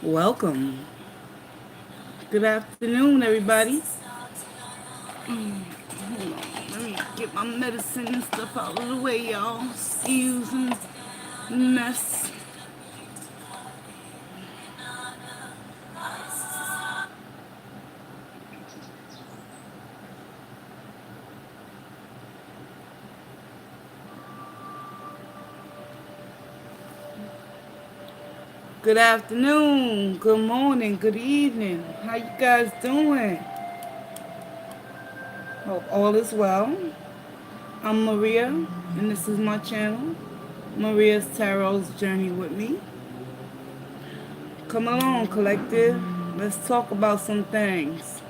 Welcome. Good afternoon, everybody. Hold on. Let me get my medicine and stuff out of the way, y'all. Excuse me. Mess. Good afternoon. Good morning. Good evening. How you guys doing? Hope all is well. I'm Maria, and this is my channel, Maria's Tarot's Journey with me. Come along, collective. Let's talk about some things.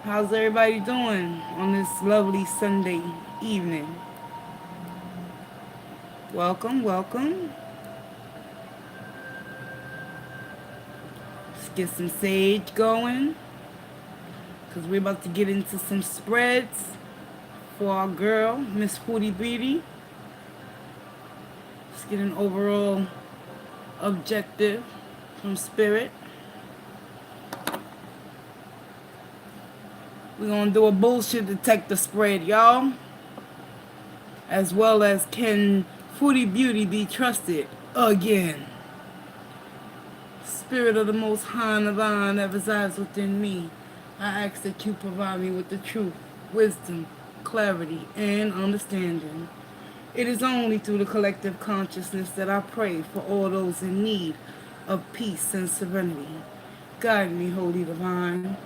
How's everybody doing on this lovely Sunday evening? Welcome, welcome. Let's get some sage going, because we're about to get into some spreads for our girl, Miss Foodie Beauty. Let's get an overall objective from Spirit. We're going to do a bullshit detector spread, y'all. As well as, can Foodie Beauty be trusted again? Spirit of the Most High and Divine that resides within me, I ask that you provide me with the truth, wisdom, clarity, and understanding. It is only through the collective consciousness that I pray for all those in need of peace and serenity. Guide me, Holy Divine.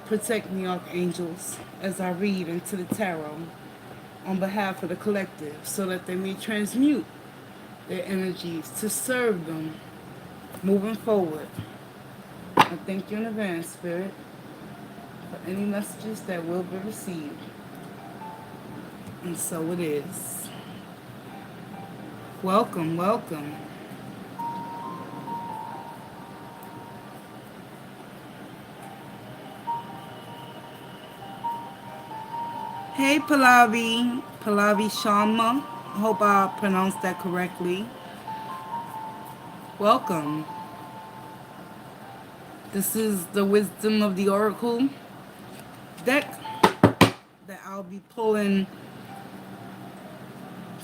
Protect me, Archangels, as I read into the tarot on behalf of the collective, so that they may transmute their energies to serve them moving forward. I thank you in advance, Spirit, for any messages that will be received. And so it is. Welcome, welcome. Hey, Pallavi Sharma. I hope I pronounced that correctly. Welcome. This is the Wisdom of the Oracle deck that I'll be pulling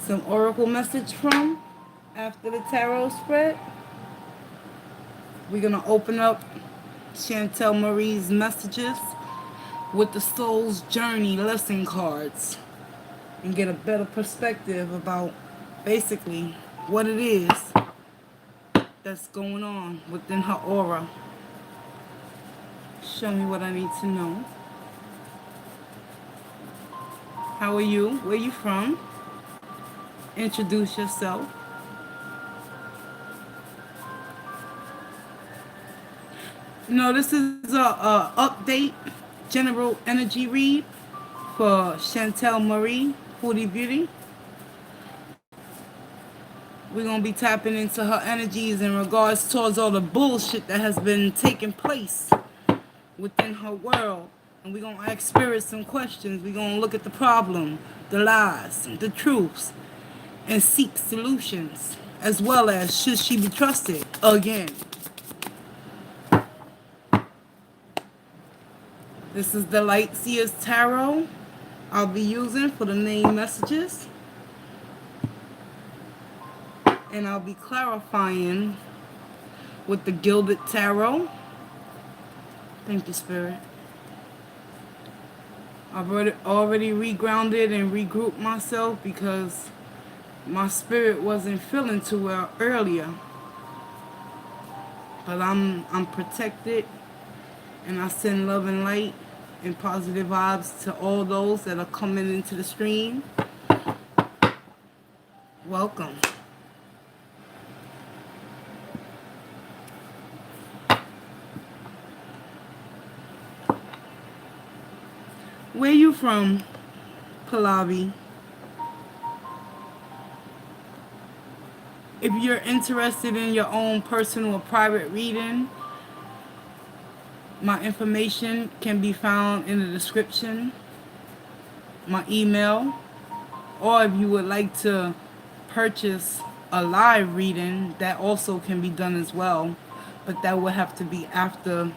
some oracle message from after the tarot spread. We're going to open up Chantel Marie's messages with the Soul's Journey lesson cards and get a better perspective about basically what it is that's going on within her aura. Show me what I need to know. How are you? Where you from? Introduce yourself. No, this is a update, general energy read for Chantel Marie, Foodie Beauty. We're going to be tapping into her energies in regards towards all the bullshit that has been taking place within her world. And we're going to ask Spirit some questions. We're going to look at the problem, the lies, the truths, and seek solutions. As well as, should she be trusted again? This is the Light Seers Tarot I'll be using for the main messages. And I'll be clarifying with the Gilded Tarot. Thank you, Spirit. I've already regrounded and regrouped myself because my spirit wasn't feeling too well earlier. But I'm protected, and I send love and light and positive vibes to all those that are coming into the stream. Welcome. Where you from, Pallavi? If you're interested in your own personal or private reading, my information can be found in the description, my email, or if you would like to purchase a live reading, that also can be done as well. But that would have to be after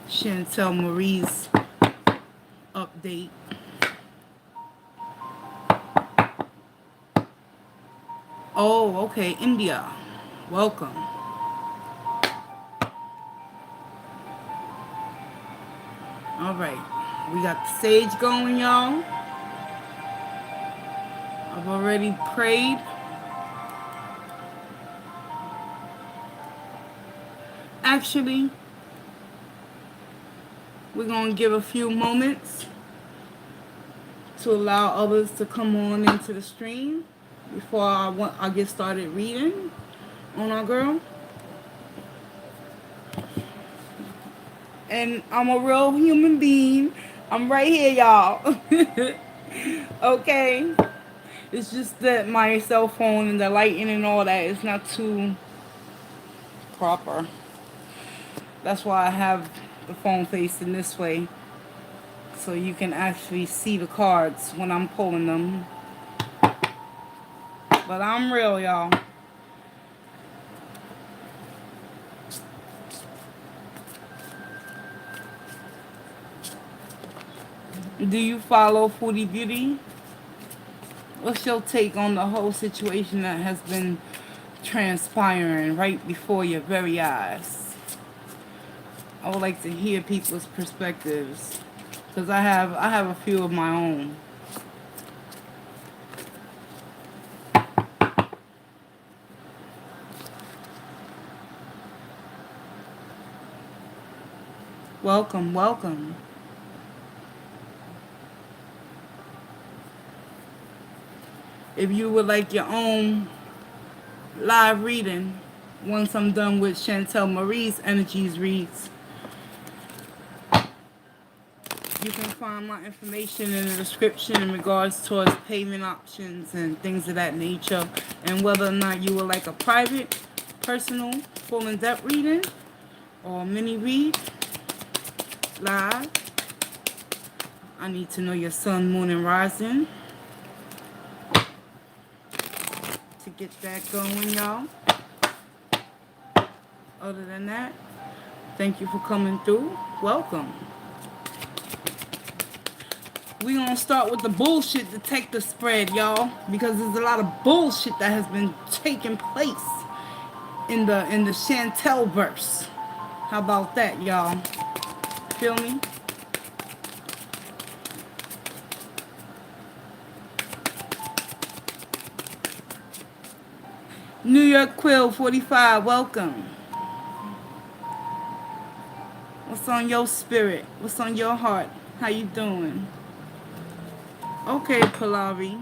Chantel Marie's update. Oh, okay, India. Welcome. All right. We got the sage going, y'all. I've already prayed. Actually, we're going to give a few moments to allow others to come on into the stream before I get started reading on our girl. And I'm a real human being. I'm right here, y'all. Okay? It's just that my cell phone and the lighting and all that is not too proper. That's why I have the phone facing this way, so you can actually see the cards when I'm pulling them. But I'm real, y'all. Do you follow Foodie Beauty? What's your take on the whole situation that has been transpiring right before your very eyes? I would like to hear people's perspectives, because I have a few of my own. Welcome, welcome. If you would like your own live reading, once I'm done with Chantel Marie's Energies reads, you can find my information in the description in regards towards payment options and things of that nature, and whether or not you would like a private, personal, full in-depth reading, or mini read, live. I need to know your sun, moon, and rising to get that going, y'all. Other than that, thank you for coming through. Welcome. We gonna start with the bullshit detector spread, y'all, because there's a lot of bullshit that has been taking place in the Chantel verse. How about that, y'all? Feel me? New York Quill 45, welcome. What's on your spirit? What's on your heart? How you doing? Okay, Palavi.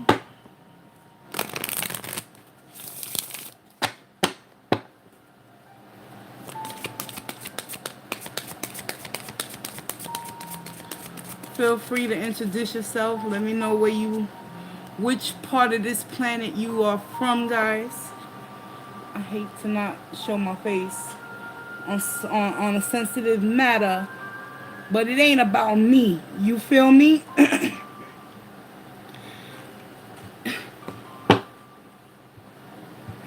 Feel free to introduce yourself. Let me know which part of this planet you are from, guys. I hate to not show my face on a sensitive matter, but it ain't about me. You feel me?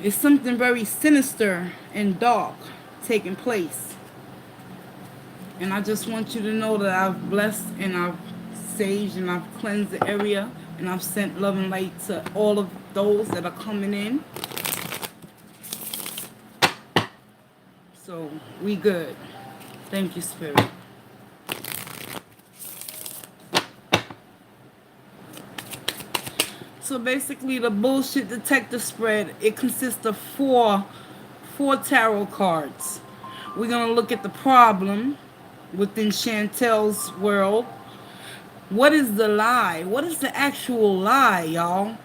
It's something very sinister and dark taking place. And I just want you to know that I've blessed and I've saged and I've cleansed the area, and I've sent love and light to all of those that are coming in. So we good. Thank you, Spirit. So basically, the bullshit detector spread, it consists of four tarot cards. We're gonna look at the problem within Chantel's world. What is the lie? What is the actual lie, y'all?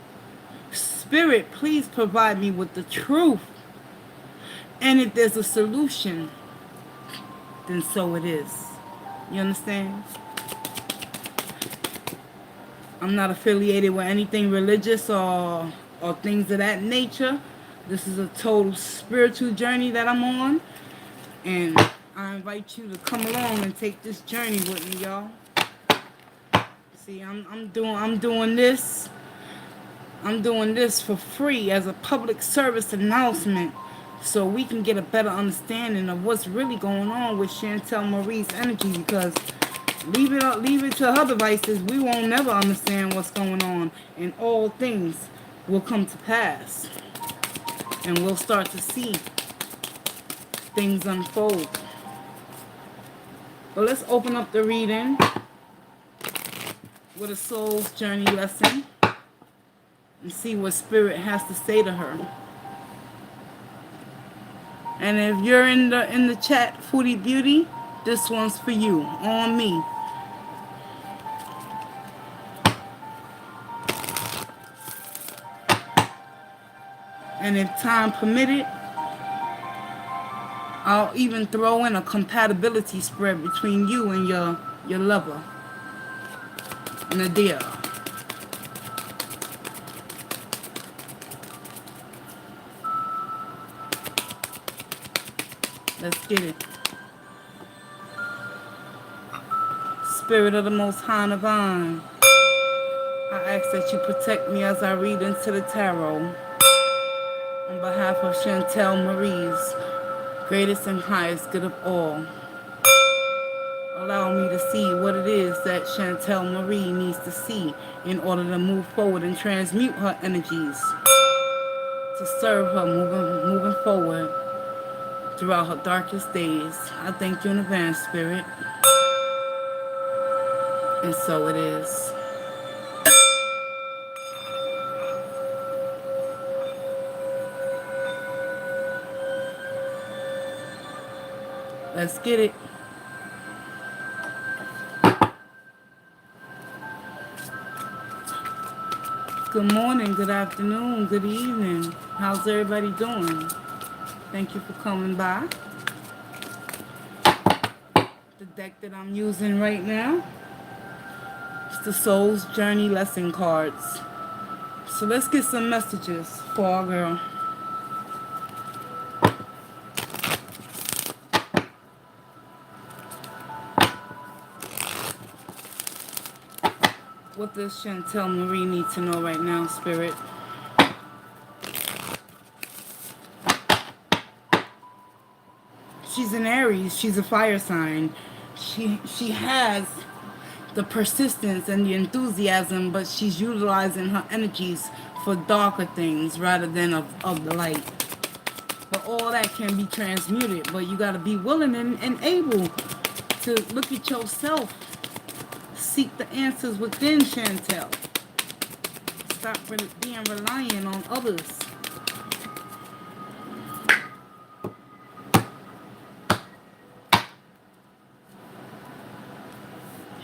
Spirit, please provide me with the truth. And if there's a solution, then so it is. You understand? I'm not affiliated with anything religious or things of that nature. This is a total spiritual journey that I'm on. And I invite you to come along and take this journey with me, y'all. See, I'm doing this for free as a public service announcement so we can get a better understanding of what's really going on with Chantel Marie's energy, because leave it to her devices, we won't never understand what's going on, and all things will come to pass, and we'll start to see things unfold. But let's open up the reading with a soul's journey lesson and see what Spirit has to say to her. And if you're in the chat, Foodie Beauty, this one's for you, on me. And if time permitted, I'll even throw in a compatibility spread between you and your lover, Nadia. Let's get it. Spirit of the Most High Divine, I ask that you protect me as I read into the tarot on behalf of Chantel Marie's greatest and highest good of all. Allow me to see what it is that Chantel Marie needs to see in order to move forward and transmute her energies to serve her moving forward throughout her darkest days. I thank you in advance, Spirit. And so it is. Let's get it. Good morning, good afternoon, good evening. How's everybody doing? Thank you for coming by. The deck that I'm using right now is the Soul's Journey Lesson cards. So let's get some messages for our girl. What does Chantel Marie need to know right now, Spirit? She's an Aries. She's a fire sign. She has the persistence and the enthusiasm, but she's utilizing her energies for darker things rather than of the light. But all that can be transmuted, but you got to be willing and able to look at yourself. Seek the answers within, Chantel. Stop being reliant on others.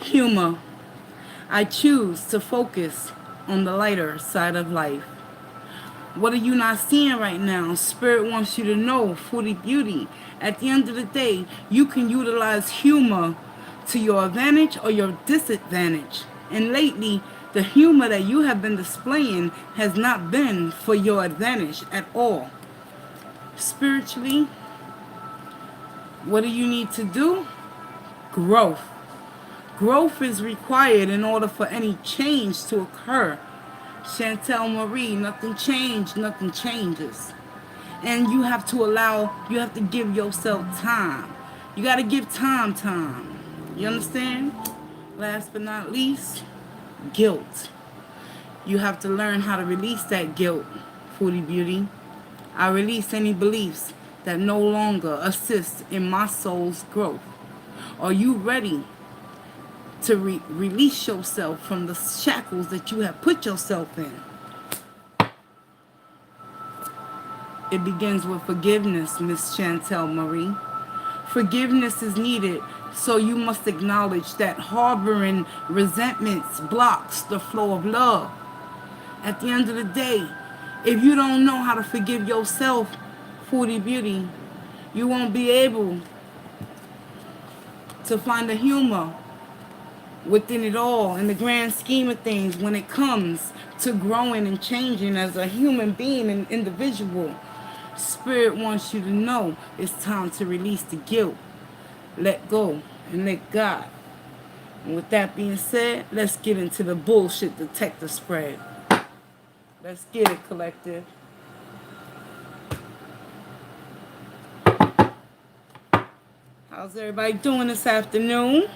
Humor. I choose to focus on the lighter side of life. What are you not seeing right now? Spirit wants you to know, Foodie Beauty, at the end of the day, you can utilize humor to your advantage or your disadvantage. And lately, the humor that you have been displaying has not been for your advantage at all. Spiritually, what do you need to do? Growth. Growth is required in order for any change to occur. Chantel Marie, nothing changed, nothing changes. And you have to give yourself time. You got to give time. You understand? Last but not least, guilt. You have to learn how to release that guilt, Foodie Beauty. I release any beliefs that no longer assist in my soul's growth. Are you ready to release yourself from the shackles that you have put yourself in? It begins with forgiveness, Miss Chantel Marie. Forgiveness is needed, so you must acknowledge that harboring resentments blocks the flow of love. At the end of the day, if you don't know how to forgive yourself, Foodie Beauty, you won't be able to find the humor within it all in the grand scheme of things when it comes to growing and changing as a human being and individual. Spirit wants you to know it's time to release the guilt, let go, and let God. And with that being said, let's get into the bullshit detector spread. Let's get it, collective. How's everybody doing this afternoon?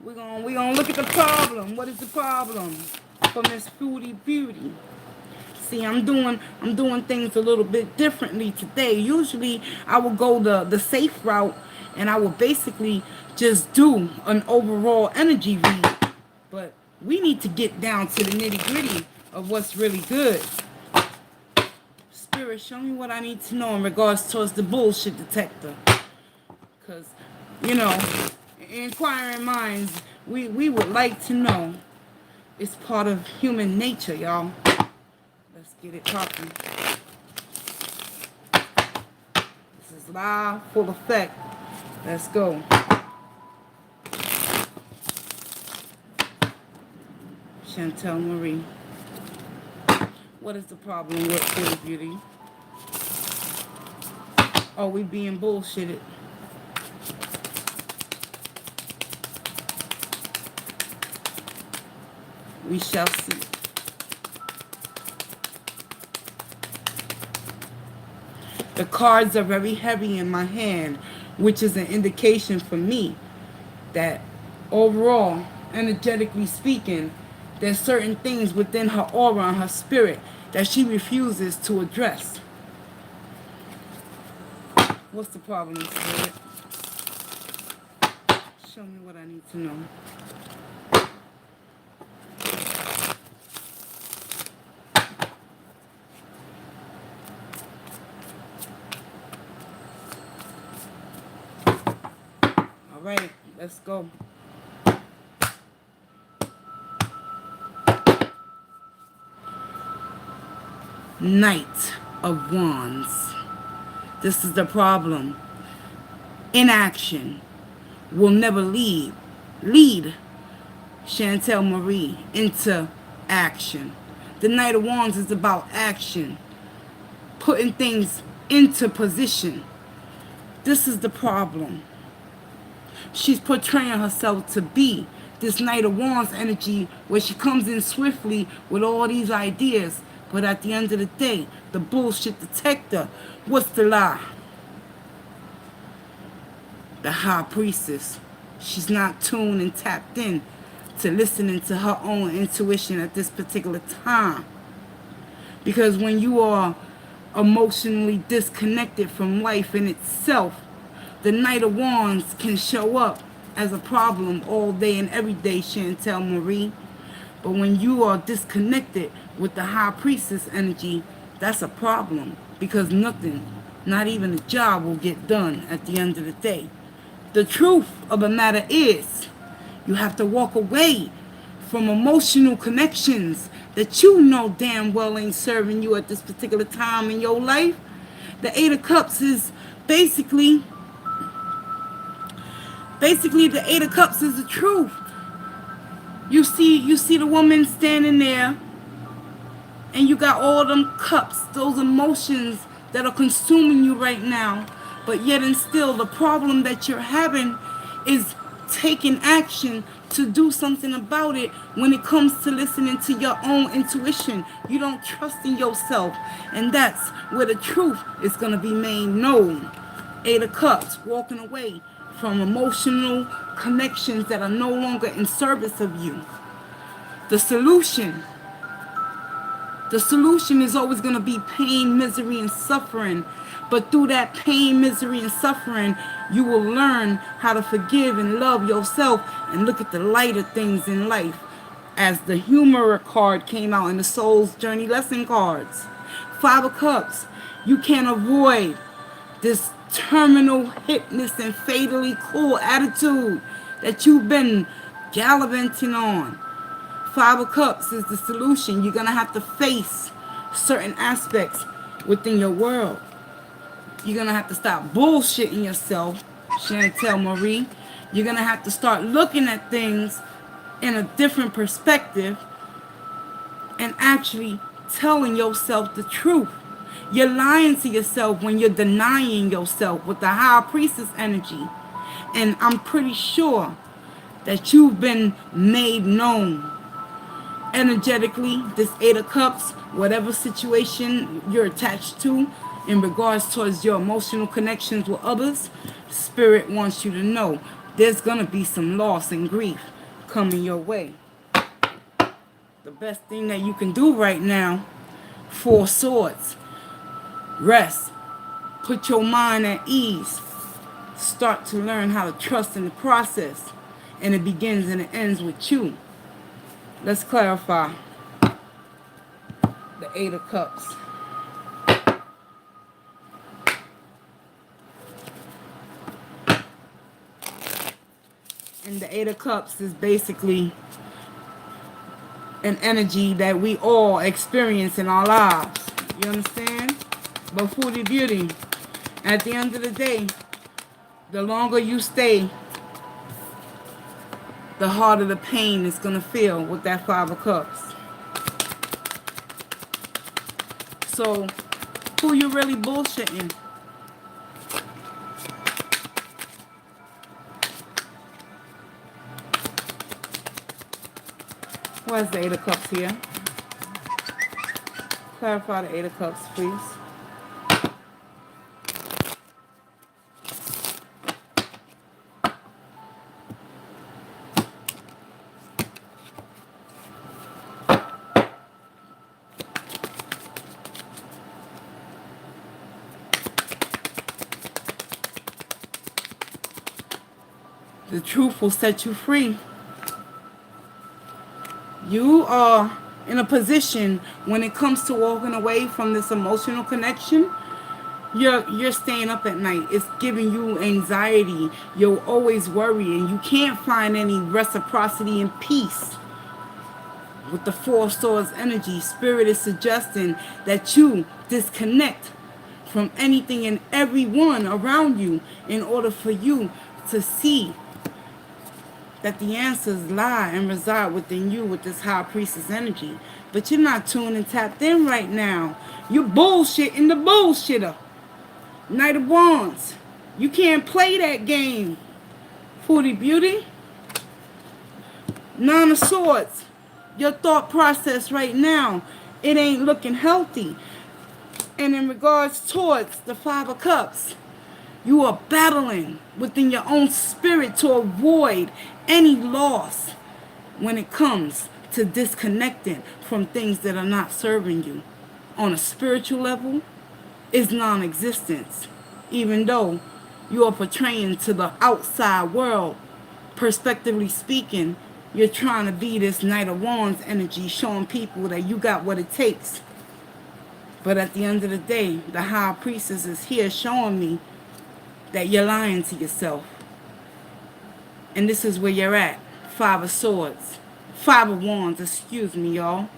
We're gonna look at the problem. What is the problem for Miss Fruity Beauty? See, I'm doing things a little bit differently today. Usually I will go the safe route and I will basically just do an overall energy read. But we need to get down to the nitty-gritty of what's really good. Spirit, show me what I need to know in regards towards the bullshit detector. Because, you know, inquiring minds, we would like to know. It's part of human nature, y'all. Let's get it popping. This is live, full effect. Let's go. Chantel Marie. What is the problem with Fruity Beauty? Are we being bullshitted? We shall see. The cards are very heavy in my hand, which is an indication for me that overall, energetically speaking, there's certain things within her aura and her spirit that she refuses to address. What's the problem, Spirit? Show me what I need to know. All right, let's go. Knight of Wands. This is the problem. Inaction will never lead Chantel Marie into action. The Knight of Wands is about action, putting things into position. This is the problem. She's portraying herself to be this Knight of Wands energy where she comes in swiftly with all these ideas. But at the end of the day, the bullshit detector, what's the lie? The High Priestess. She's not tuned and tapped in to listening to her own intuition at this particular time. Because when you are emotionally disconnected from life in itself, the Knight of Wands can show up as a problem all day and every day, Chantel Marie. But when you are disconnected with the High Priestess energy, that's a problem. Because nothing, not even a job, will get done at the end of the day. The truth of the matter is, you have to walk away from emotional connections that you know damn well ain't serving you at this particular time in your life. The Eight of Cups is basically the Eight of Cups is the truth. You see the woman standing there, and you got all them cups, those emotions that are consuming you right now. But yet and still, the problem that you're having is taking action to do something about it when it comes to listening to your own intuition. You don't trust in yourself. And that's where the truth is going to be made known. Eight of Cups, walking away from emotional connections that are no longer in service of you. The solution is always going to be pain, misery, and suffering. But through that pain, misery, and suffering, you will learn how to forgive and love yourself and look at the lighter things in life. As the Humorer card came out in the Soul's Journey lesson cards. Five of Cups, you can't avoid this terminal hipness and fatally cool attitude that you've been gallivanting on. Five of Cups is the solution. You're going to have to face certain aspects within your world. You're going to have to stop bullshitting yourself, Chantel Marie. You're going to have to start looking at things in a different perspective and actually telling yourself the truth. You're lying to yourself when you're denying yourself with the High Priestess energy. And I'm pretty sure that you've been made known energetically. This Eight of Cups, whatever situation you're attached to, In regards towards your emotional connections with others, Spirit wants you to know there's going to be some loss and grief coming your way. The best thing that you can do right now, 4 swords, rest, put your mind at ease, start to learn how to trust in the process, and it begins and it ends with you. Let's clarify. The 8 of Cups. And the 8 of Cups is basically an energy that we all experience in our lives. You understand? But Foodie Beauty, at the end of the day, the longer you stay, the harder the pain is going to feel with that 5 of Cups. So, who you really bullshitting? Where's the 8 of Cups here? Clarify the 8 of Cups, please. The truth will set you free. You are in a position when it comes to walking away from this emotional connection. You're staying up at night. It's giving you anxiety. You're always worrying. You can't find any reciprocity and peace. With the 4 swords energy, Spirit is suggesting that you disconnect from anything and everyone around you in order for you to see that the answers lie and reside within you with this high priestess energy. But you're not tuned and tapped in right now. You bullshitting the bullshitter. Knight of Wands. You can't play that game. Foodie Beauty. 9 of Swords. Your thought process right now, it ain't looking healthy. And in regards towards the 5 of Cups, you are battling within your own spirit to avoid any loss when it comes to disconnecting from things that are not serving you. On a spiritual level, is non-existence. Even though you are portraying to the outside world, perspectively speaking, you're trying to be this Knight of Wands energy, showing people that you got what it takes. But at the end of the day, the High Priestess is here showing me that you're lying to yourself. And this is where you're at. 5 of Swords. 5 of Wands, excuse me, y'all.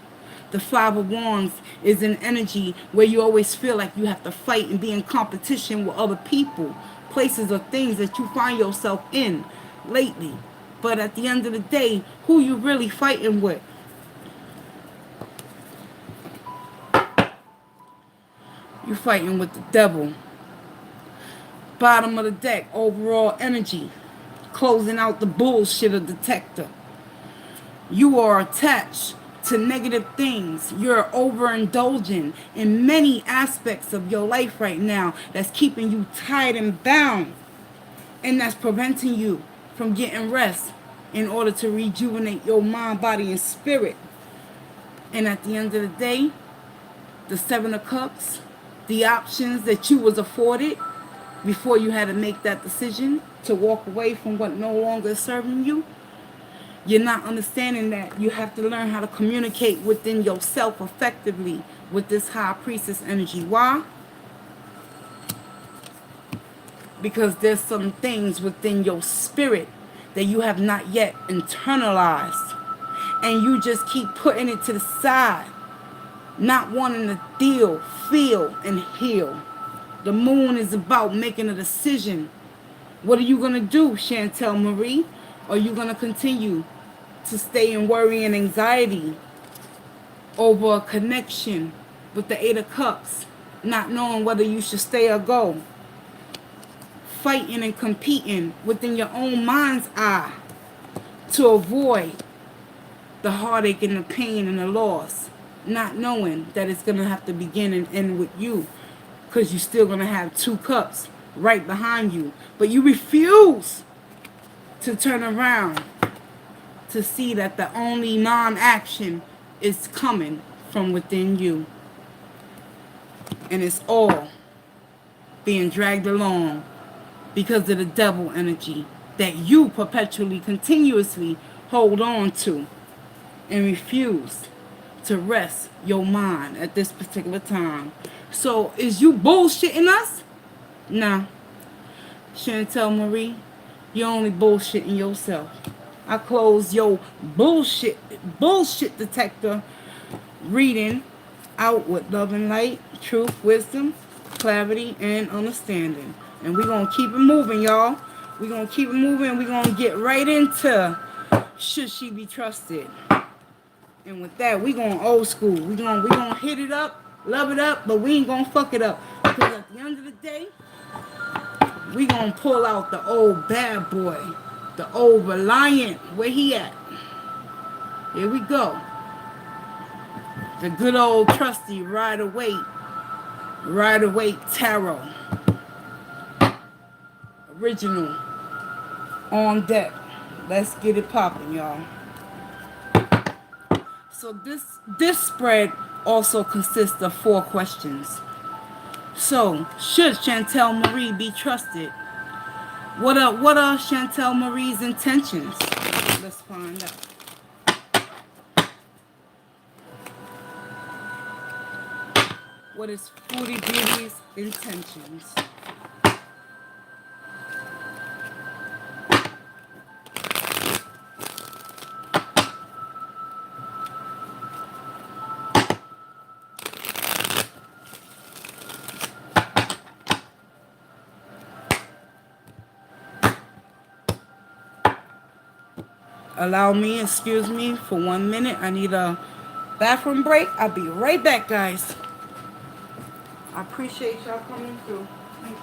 The 5 of Wands is an energy where you always feel like you have to fight and be in competition with other people, places or things that you find yourself in lately. But at the end of the day, who you really fighting with? You fighting with the devil. Bottom of the deck, overall energy. Closing out the bullshitter detector. You are attached to negative things. You're overindulging in many aspects of your life right now that's keeping you tied and bound. And that's preventing you from getting rest in order to rejuvenate your mind, body, and spirit. And at the end of the day, the 7 of Cups, the options that you was afforded before you had to make that decision to walk away from what no longer is serving you, you're not understanding that you have to learn how to communicate within yourself effectively with this High Priestess energy. Why? Because there's some things within your spirit that you have not yet internalized. And you just keep putting it to the side, not wanting to deal, feel, and heal. The moon is about making a decision. What are you going to do, Chantel Marie? Are you going to continue to stay in worry and anxiety over a connection with the 8 of Cups, not knowing whether you should stay or go? Fighting and competing within your own mind's eye to avoid the heartache and the pain and the loss, not knowing that it's going to have to begin and end with you because you're still going to have 2 cups right behind you. But you refuse to turn around to see that the only non-action is coming from within you. And it's all being dragged along because of the devil energy that you perpetually, continuously hold on to and refuse to rest your mind at this particular time. So is you bullshitting us? Nah. Chantel Marie, you're only bullshitting yourself. I close your bullshit detector reading out with love and light, truth, wisdom, clarity, and understanding. And we're going to keep it moving, y'all. We're going to keep it moving. We're going to get right into Should She Be Trusted? And with that, we going old school. We gonna hit it up, love it up, but we ain't gonna fuck it up. Because at the end of the day, we gonna pull out the old bad boy, the old reliant. Where he at? Here we go. The good old trusty Rider Waite Tarot. Original on deck. Let's get it popping, y'all. So this spread also consists of 4 questions. So, should Chantel Marie be trusted? What are Chantel Marie's intentions? Let's find out. What is Foodie Beauty's intentions? Excuse me for 1 minute. I need a bathroom break. I'll be right back, guys. I appreciate y'all coming through. Thank you.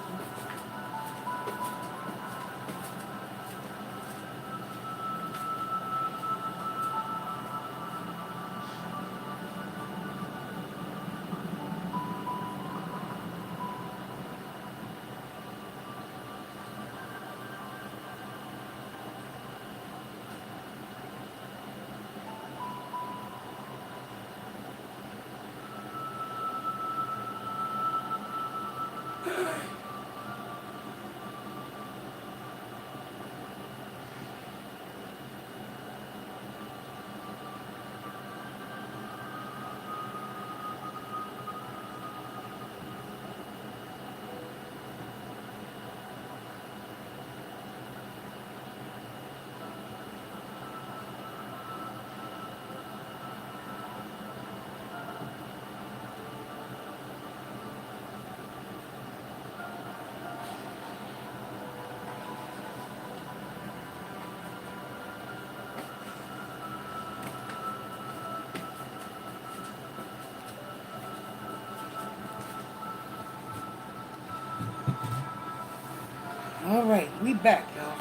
All right, we back, y'all.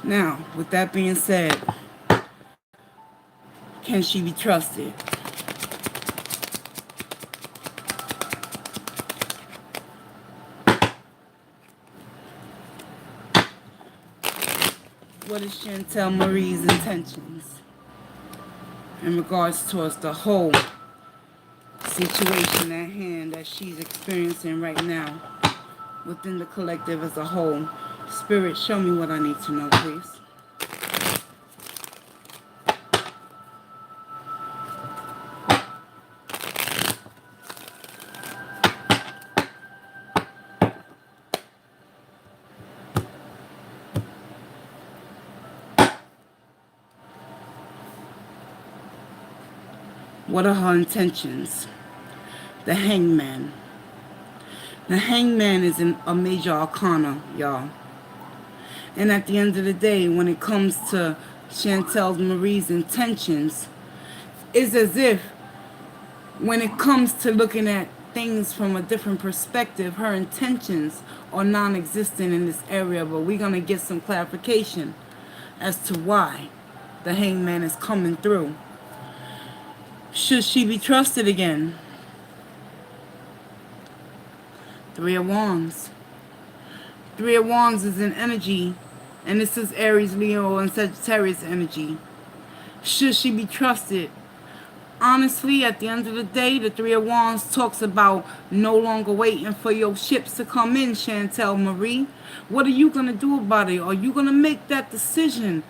Now, with that being said, can she be trusted? What is Chantel Marie's intentions in regards towards the whole situation at hand that she's experiencing right now within the collective as a whole? Spirit, show me what I need to know, please. What are her intentions? The Hangman. The Hangman is a major arcana, y'all. And at the end of the day, when it comes to Chantel Marie's intentions, it's as if when it comes to looking at things from a different perspective. Her intentions are non-existent in this area, but we're going to get some clarification as to why the hangman is coming through. Should she be trusted again? Three of Wands. Three of Wands is an energy, and this is Aries, Leo, and Sagittarius energy. Should she be trusted? Honestly, at the end of the day, the Three of Wands talks about no longer waiting for your ships to come in, Chantel Marie. What are you going to do about it? Are you going to make that decision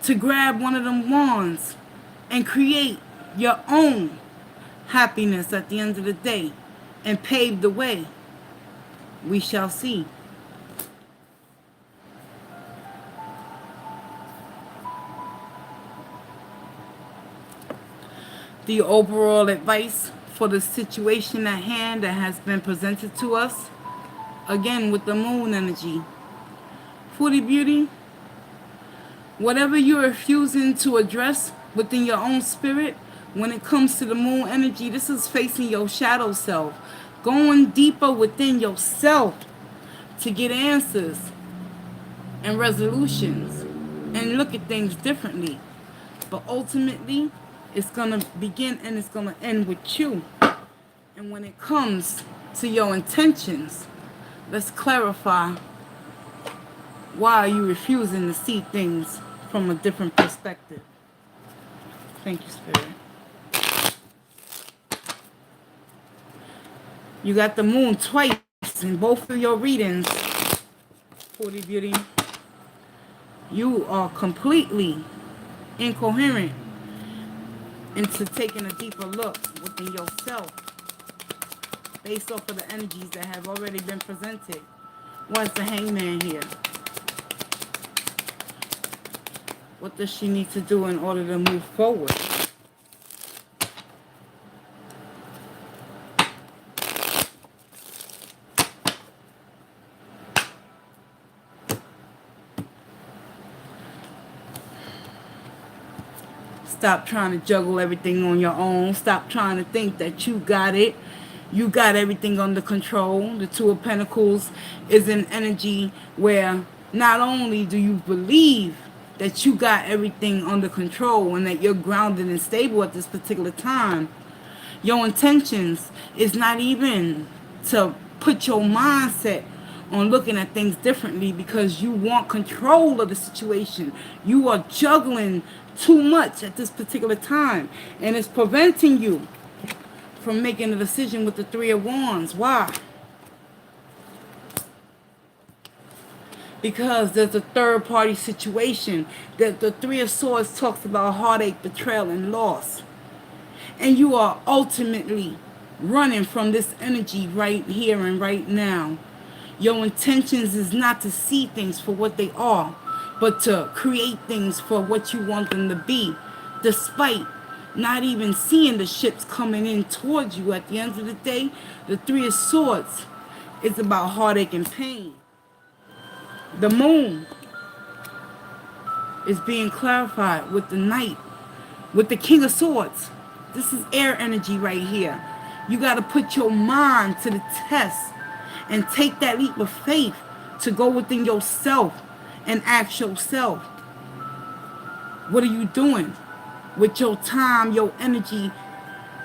to grab one of them wands and create your own happiness at the end of the day and pave the way? We shall see. The overall advice for the situation at hand that has been presented to us, again with the moon energy. Foodie Beauty, whatever you're refusing to address within your own spirit, when it comes to the moon energy, this is facing your shadow self, going deeper within yourself to get answers and resolutions and look at things differently. But ultimately, it's going to begin and it's going to end with you. And when it comes to your intentions, let's clarify, why are you refusing to see things from a different perspective? Thank you, Spirit. You got the moon twice in both of your readings, Forty Beauty. You are completely incoherent into taking a deeper look within yourself based off of the energies that have already been presented. What's the hangman here? What does she need to do in order to move forward? Stop trying to juggle everything on your own. Stop trying to think that you got it. You got everything under control. The Two of Pentacles is an energy where not only do you believe that you got everything under control and that you're grounded and stable at this particular time, your intentions is not even to put your mindset on looking at things differently because you want control of the situation. You are juggling too much at this particular time, and it's preventing you from making a decision with the Three of Wands. Why? Because there's a third party situation. That the Three of Swords talks about heartache, betrayal, and loss. And you are ultimately running from this energy right here and right now. Your intentions is not to see things for what they are, but to create things for what you want them to be, despite not even seeing the ships coming in towards you. At the end of the day, the Three of Swords is about heartache and pain. The moon is being clarified with the Knight, with the King of Swords. This is air energy right here. You got to put your mind to the test and take that leap of faith to go within yourself and ask yourself, what are you doing with your time, your energy,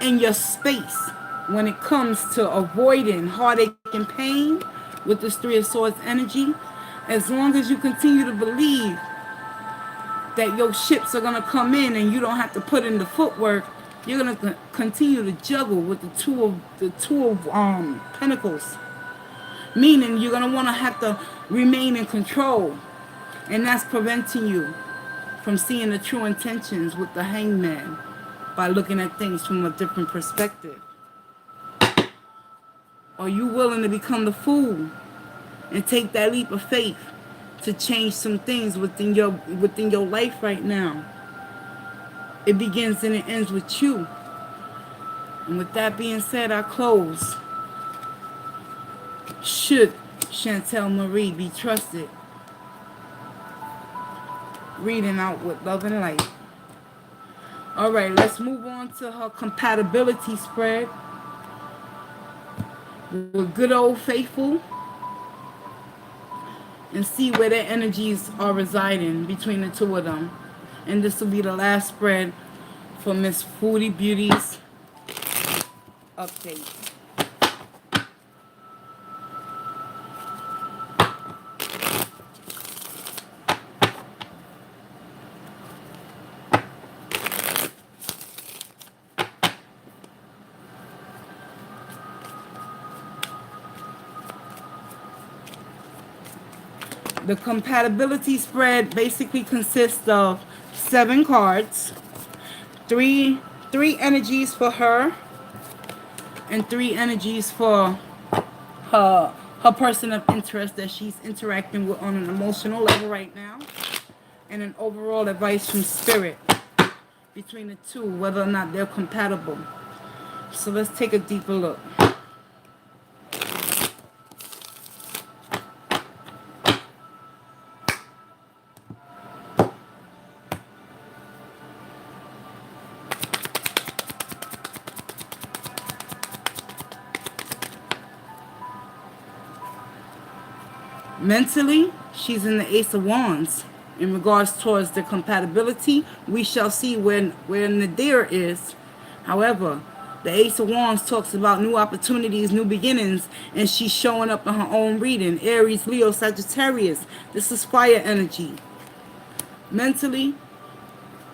and your space when it comes to avoiding heartache and pain with this Three of Swords energy? As long as you continue to believe that your ships are going to come in and you don't have to put in the footwork, you're going to continue to juggle with the two of Pentacles. Meaning you're going to want to have to remain in control. And that's preventing you from seeing the true intentions with the Hangman by looking at things from a different perspective. Are you willing to become the fool and take that leap of faith to change some things within your life right now? It begins and it ends with you. And with that being said, I close. Should Chantel Marie be trusted? Reading out with love and light. Alright, let's move on to her compatibility spread. with good old faithful and see where their energies are residing between the two of them. And this will be the last spread for Miss Foodie Beauty's update. The compatibility spread basically consists of 7 cards, three energies for her, and 3 energies for her person of interest that she's interacting with on an emotional level right now, and an overall advice from spirit between the two, whether or not they're compatible. So let's take a deeper look. Mentally, she's in the Ace of Wands. In regards towards the compatibility, we shall see where Nadir is. However, the Ace of Wands talks about new opportunities, new beginnings, and she's showing up in her own reading. Aries, Leo, Sagittarius. This is fire energy. Mentally,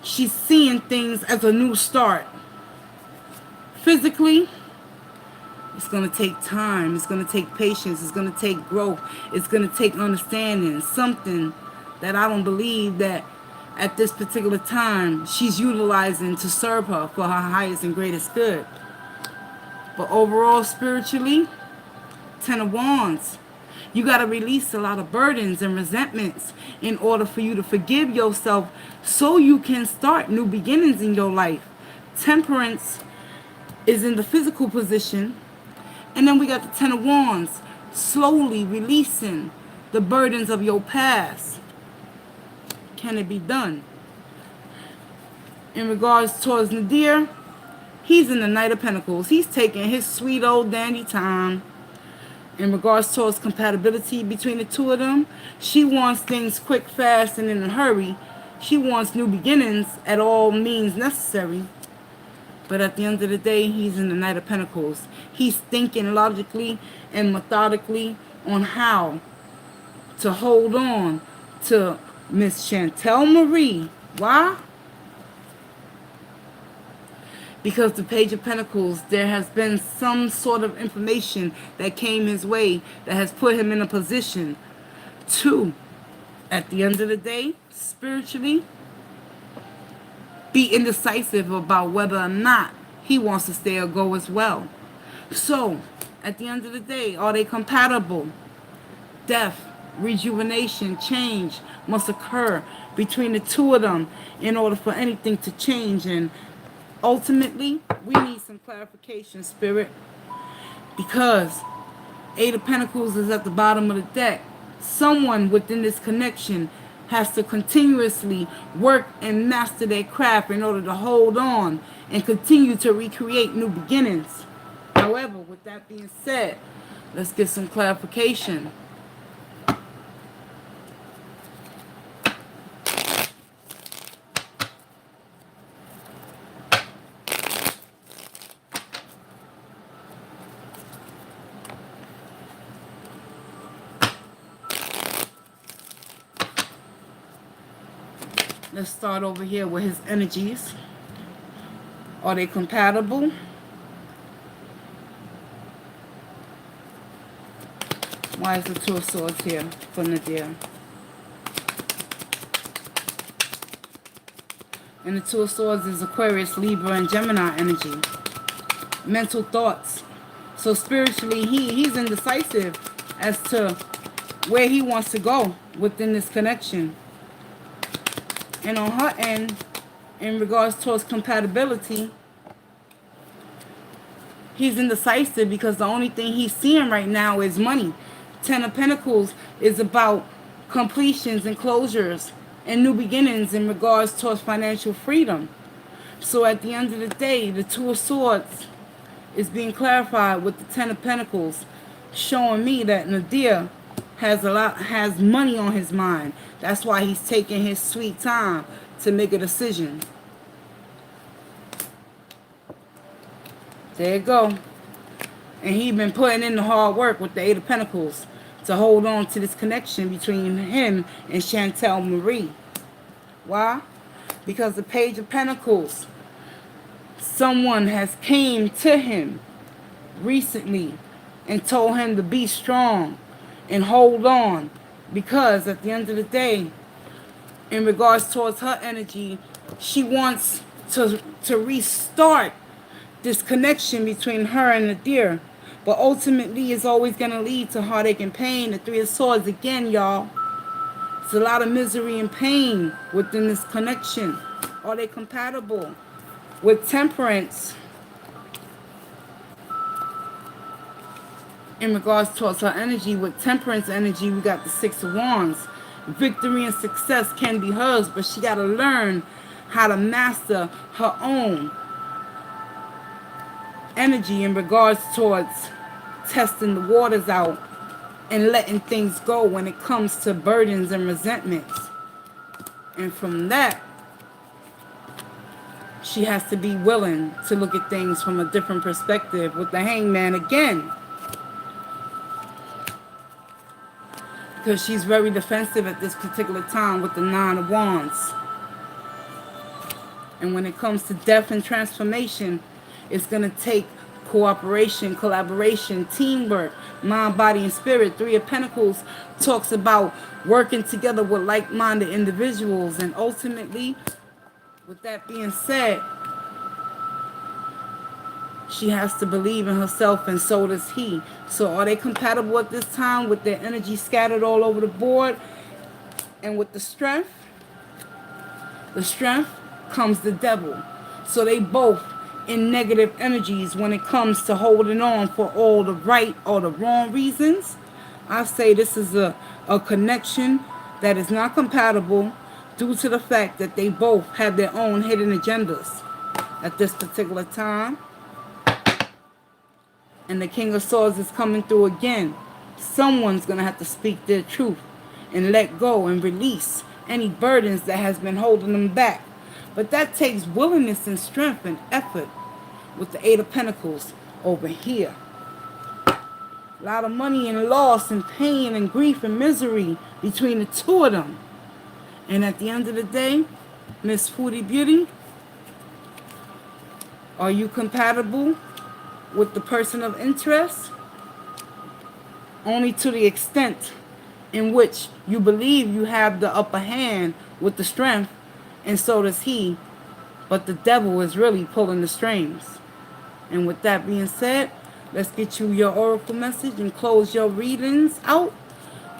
she's seeing things as a new start. Physically, it's going to take time. It's going to take patience. It's going to take growth. It's going to take understanding. Something that I don't believe that at this particular time she's utilizing to serve her for her highest and greatest good. But overall, spiritually, 10 of Wands. You got to release a lot of burdens and resentments in order for you to forgive yourself so you can start new beginnings in your life. Temperance is in the physical position. And then we got the 10 of Wands, slowly releasing the burdens of your past. Can it be done? In regards towards Nadir, he's in the Knight of Pentacles. He's taking his sweet old dandy time. In regards towards compatibility between the two of them, she wants things quick, fast, and in a hurry. She wants new beginnings at all means necessary. But at the end of the day, he's in the Knight of Pentacles. He's thinking logically and methodically on how to hold on to Miss Chantel Marie. Why? Because the Page of Pentacles, there has been some sort of information that came his way that has put him in a position to, at the end of the day, spiritually, be indecisive about whether or not he wants to stay or go as well. So, at the end of the day, are they compatible? Death, rejuvenation, change must occur between the two of them in order for anything to change. And ultimately, we need some clarification, Spirit. Because 8 of Pentacles is at the bottom of the deck. Someone within this connection has to continuously work and master their craft in order to hold on and continue to recreate new beginnings. However, with that being said, let's get some clarification. Let's start over here with his energies. Are they compatible? Why is the Two of Swords here for Nadir? And the Two of Swords is Aquarius, Libra, and Gemini energy. Mental thoughts. So spiritually, he's indecisive as to where he wants to go within this connection. And on her end, in regards towards compatibility, he's indecisive because the only thing he's seeing right now is money. 10 of Pentacles is about completions and closures and new beginnings in regards towards financial freedom. So at the end of the day, the Two of Swords is being clarified with the Ten of Pentacles, showing me that Nadir has money on his mind. That's why he's taking his sweet time to make a decision. There you go. And he been putting in the hard work with the Eight of Pentacles to hold on to this connection between him and Chantel Marie. Why? Because the Page of Pentacles, someone has came to him recently and told him to be strong and hold on, because at the end of the day, in regards towards her energy, she wants to restart this connection between her and Nadir, but ultimately it's always going to lead to heartache and pain. The Three of Swords again, y'all. It's a lot of misery and pain within this connection. Are they compatible? With Temperance, in regards towards her energy, with Temperance energy, we got the Six of Wands. Victory and success can be hers, but she got to learn how to master her own energy in regards towards testing the waters out and letting things go when it comes to burdens and resentments. And from that, she has to be willing to look at things from a different perspective. With the Hangman again, because she's very defensive at this particular time with the Nine of Wands. And when it comes to death and transformation, it's going to take cooperation, collaboration, teamwork, mind, body, and spirit. Three of Pentacles talks about working together with like-minded individuals. And ultimately, with that being said, she has to believe in herself, and so does he. So are they compatible at this time with their energy scattered all over the board? And with the strength comes the Devil. So they both in negative energies when it comes to holding on for all the right or the wrong reasons. I say this is a connection that is not compatible due to the fact that they both have their own hidden agendas at this particular time. And the King of Swords is coming through again. Someone's going to have to speak their truth and let go and release any burdens that has been holding them back. But that takes willingness and strength and effort with the Eight of Pentacles over here. A lot of money and loss and pain and grief and misery between the two of them. And at the end of the day, Miss Foodie Beauty, are you compatible with the person of interest? Only to the extent in which you believe you have the upper hand with the strength, and so does he, but the devil is really pulling the strings. And with that being said, let's get you your oracle message and close your readings out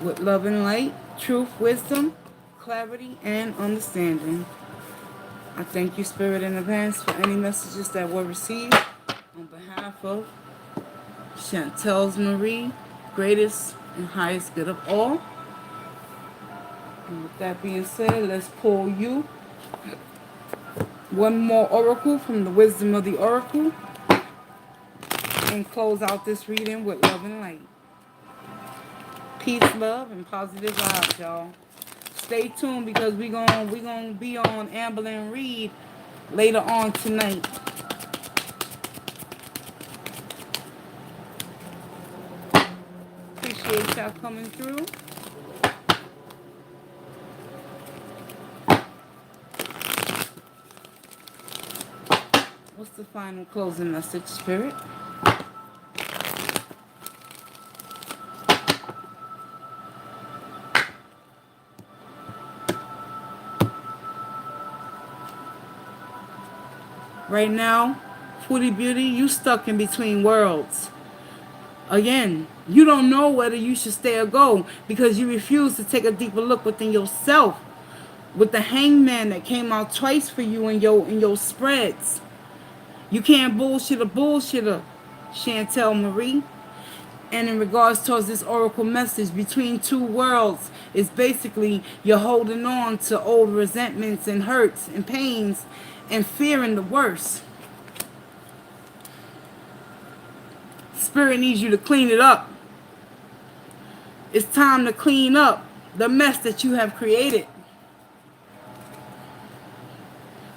with love and light, truth, wisdom, clarity, and understanding. I thank you, Spirit, in advance for any messages that were received on behalf of Chantel's Marie, greatest and highest good of all. And with that being said, let's pull you one more oracle from the wisdom of the oracle and close out this reading with love and light. Peace, love, and positive vibes, y'all. Stay tuned because we gonna be on Amber and Reed later on tonight. Appreciate y'all coming through. What's the final closing message, Spirit? Right now, Foodie Beauty, you stuck in between worlds. Again, you don't know whether you should stay or go because you refuse to take a deeper look within yourself. With the Hangman that came out twice for you in your spreads. You can't bullshit a bullshitter, Chantel Marie. And in regards towards this oracle message, between two worlds, is basically you're holding on to old resentments and hurts and pains and fearing the worst. Spirit needs you to clean it up. It's time to clean up the mess that you have created.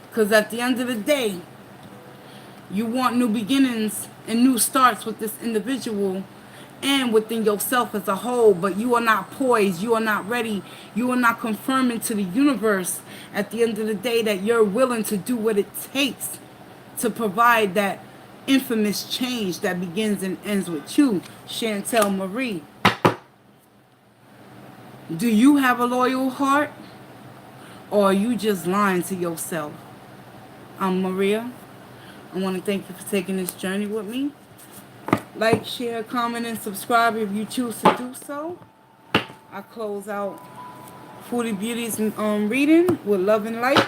Because at the end of the day, you want new beginnings and new starts with this individual and within yourself as a whole, but you are not poised, you are not ready, you are not confirming to the universe at the end of the day that you're willing to do what it takes to provide that infamous change that begins and ends with you, Chantel Marie. Do you have a loyal heart, or are you just lying to yourself? I'm Maria. I want to thank you for taking this journey with me. Like, share, comment, and subscribe if you choose to do so. I close out Foodie Beauty's reading with love and light.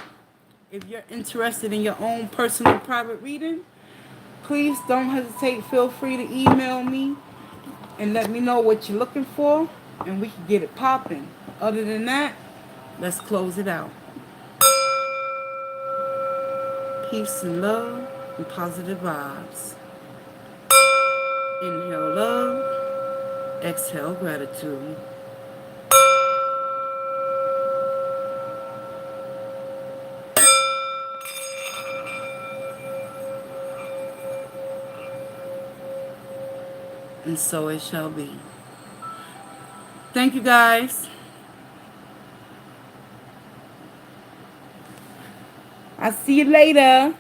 If you're interested in your own personal private reading, please don't hesitate. Feel free to email me and let me know what you're looking for, and we can get it popping. Other than that, let's close it out. Peace and love and positive vibes. Inhale love, exhale gratitude. And so it shall be. Thank you guys. I'll see you later.